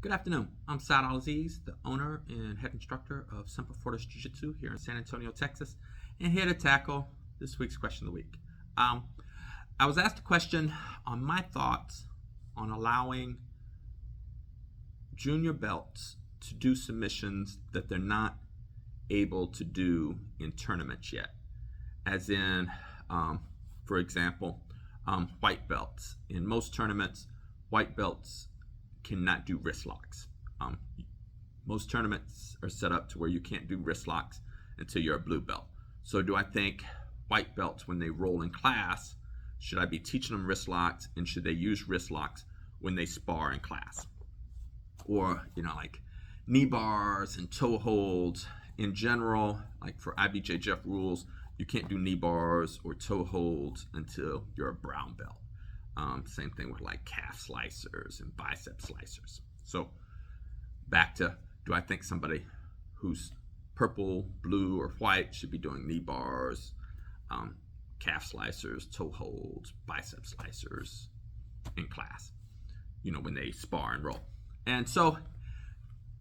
Good afternoon. I'm Saad Al-Aziz, the owner and head instructor of Semper Fortis Jitsu here in San Antonio, Texas, and here to tackle this week's question of the week. I was asked a question on my thoughts on allowing junior belts to do submissions that they're not able to do in tournaments yet. As in, for example, white belts. In most tournaments, white belts cannot do wrist locks. Most tournaments are set up to where you can't do wrist locks until you're a blue belt. So do I think white belts, when they roll in class, should I be teaching them wrist locks, and should they use wrist locks when they spar in class? Or, like knee bars and toe holds. In general, like for IBJJF rules, you can't do knee bars or toe holds until you're a brown belt. Same thing with like calf slicers and bicep slicers. So back to, do I think somebody who's purple, blue, or white should be doing knee bars, calf slicers, toe holds, bicep slicers in class, when they spar and roll? And so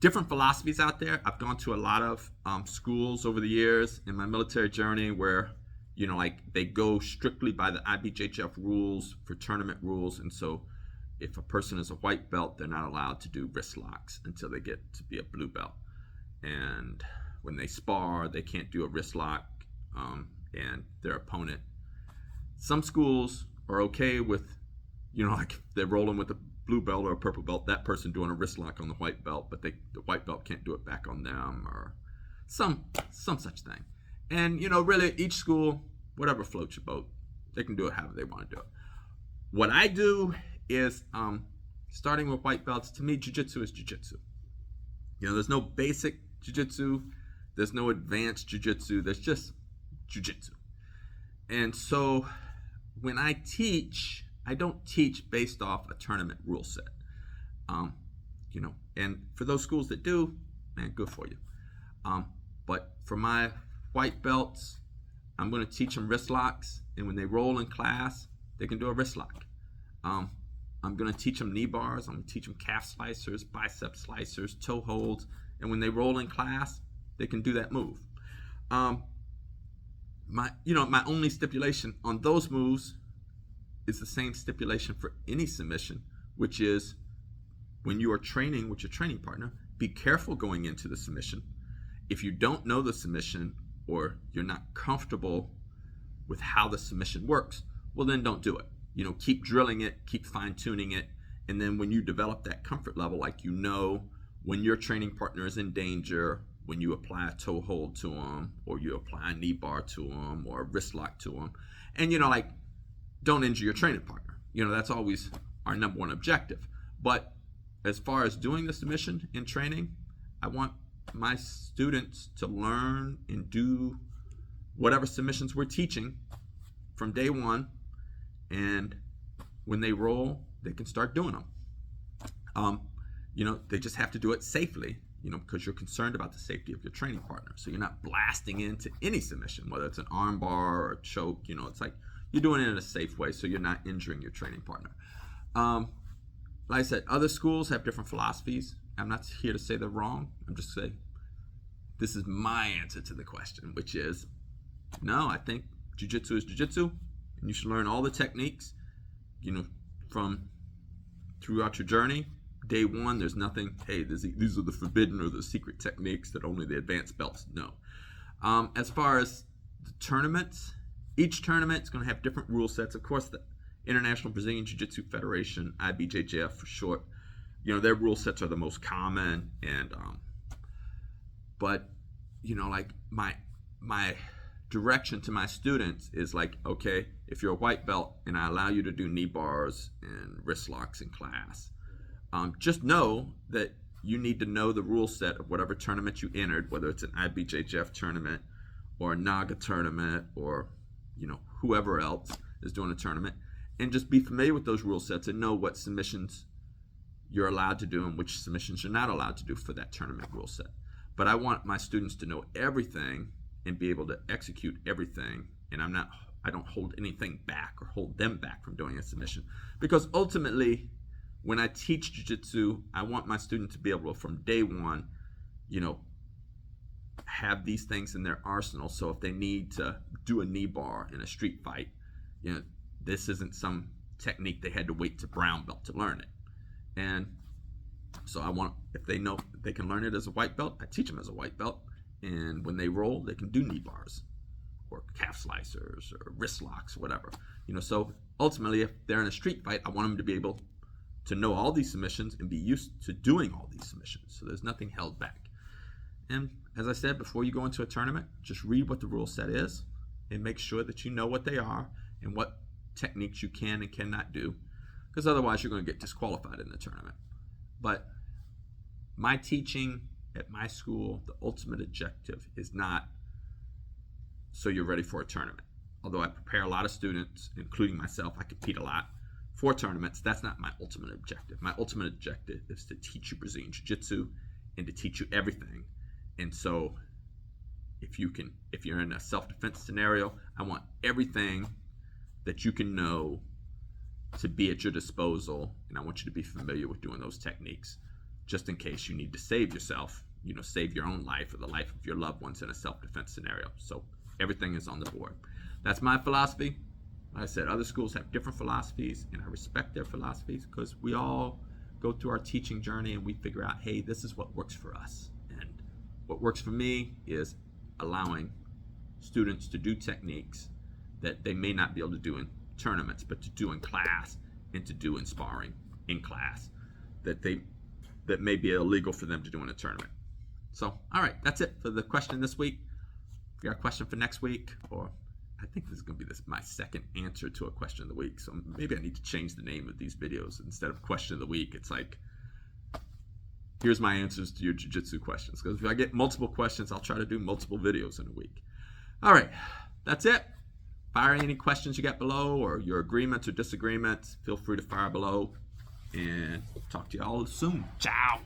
different philosophies out there. I've gone to a lot of schools over the years in my military journey where they go strictly by the IBJJF rules for tournament rules. And so if a person is a white belt, they're not allowed to do wrist locks until they get to be a blue belt. And when they spar, they can't do a wrist lock and their opponent. Some schools are okay with, like they're rolling with a blue belt or a purple belt, that person doing a wrist lock on the white belt, but the white belt can't do it back on them, or some such thing. And, really each school, whatever floats your boat, they can do it however they want to do it. What I do is, starting with white belts, to me, jiu-jitsu is jiu-jitsu. There's no basic jiu-jitsu, there's no advanced jiu-jitsu, there's just jiu-jitsu. And so when I teach, I don't teach based off a tournament rule set. And for those schools that do, man, good for you. But for my white belts, I'm going to teach them wrist locks, and when they roll in class, they can do a wrist lock. I'm going to teach them knee bars. I'm going to teach them calf slicers, bicep slicers, toe holds, and when they roll in class, they can do that move. My only stipulation on those moves is the same stipulation for any submission, which is when you are training with your training partner, be careful going into the submission. If you don't know the submission, or you're not comfortable with how the submission works, well, then don't do it. Keep drilling it, keep fine-tuning it, and then when you develop that comfort level, like when your training partner is in danger, when you apply a toe hold to them, or you apply a knee bar to them, or a wrist lock to them, and don't injure your training partner. That's always our number one objective. But as far as doing the submission in training, I want my students to learn and do whatever submissions we're teaching from day one, and when they roll, they can start doing them. They just have to do it safely, because you're concerned about the safety of your training partner. So you're not blasting into any submission, whether it's an arm bar or a choke. It's like you're doing it in a safe way, so you're not injuring your training partner. Like I said, other schools have different philosophies. I'm not here to say they're wrong. I'm just saying this is my answer to the question, which is, no, I think jiu-jitsu is jiu-jitsu, and you should learn all the techniques, from throughout your journey. Day one, there's nothing, hey, these are the forbidden or the secret techniques that only the advanced belts know. As far as the tournaments, each tournament is going to have different rule sets. Of course, the International Brazilian Jiu-Jitsu Federation, IBJJF for short, their rule sets are the most common. And but like my direction to my students is like, okay, if you're a white belt and I allow you to do knee bars and wrist locks in class, just know that you need to know the rule set of whatever tournament you entered, whether it's an IBJJF tournament or a NAGA tournament, or whoever else is doing a tournament, and just be familiar with those rule sets and know what submissions you're allowed to do and which submissions you're not allowed to do for that tournament rule set. But I want my students to know everything and be able to execute everything, and I don't hold anything back or hold them back from doing a submission, because ultimately when I teach jiu-jitsu, I want my student to be able to, from day one, have these things in their arsenal. So if they need to do a knee bar in a street fight, this isn't some technique they had to wait to brown belt to learn it. And so I want, if they know they can learn it as a white belt, I teach them as a white belt. And when they roll, they can do knee bars or calf slicers or wrist locks, whatever. So ultimately, if they're in a street fight, I want them to be able to know all these submissions and be used to doing all these submissions. So there's nothing held back. And as I said, before you go into a tournament, just read what the rule set is and make sure that you know what they are and what techniques you can and cannot do, because otherwise you're going to get disqualified in the tournament. But my teaching at my school, the ultimate objective is not so you're ready for a tournament. Although I prepare a lot of students, including myself, I compete a lot for tournaments. That's not my ultimate objective. My ultimate objective is to teach you Brazilian Jiu-Jitsu and to teach you everything. And so if you're in a self-defense scenario, I want everything that you can know to be at your disposal, and I want you to be familiar with doing those techniques, just in case you need to save yourself, save your own life or the life of your loved ones in a self-defense scenario. So everything is on the board. That's my philosophy. Like I said, other schools have different philosophies, and I respect their philosophies because we all go through our teaching journey and we figure out, hey, this is what works for us. And what works for me is allowing students to do techniques that they may not be able to do in tournaments, but to do in class and to do in sparring in class that may be illegal for them to do in a tournament. So, all right, that's it for the question this week. If you got a question for next week, or I think this is going to be my second answer to a question of the week, so maybe I need to change the name of these videos. Instead of question of the week, it's like, here's my answers to your jiu-jitsu questions. Because if I get multiple questions, I'll try to do multiple videos in a week. All right, that's it. Fire any questions you got below, or your agreements or disagreements. Feel free to fire below, and talk to you all soon. Ciao.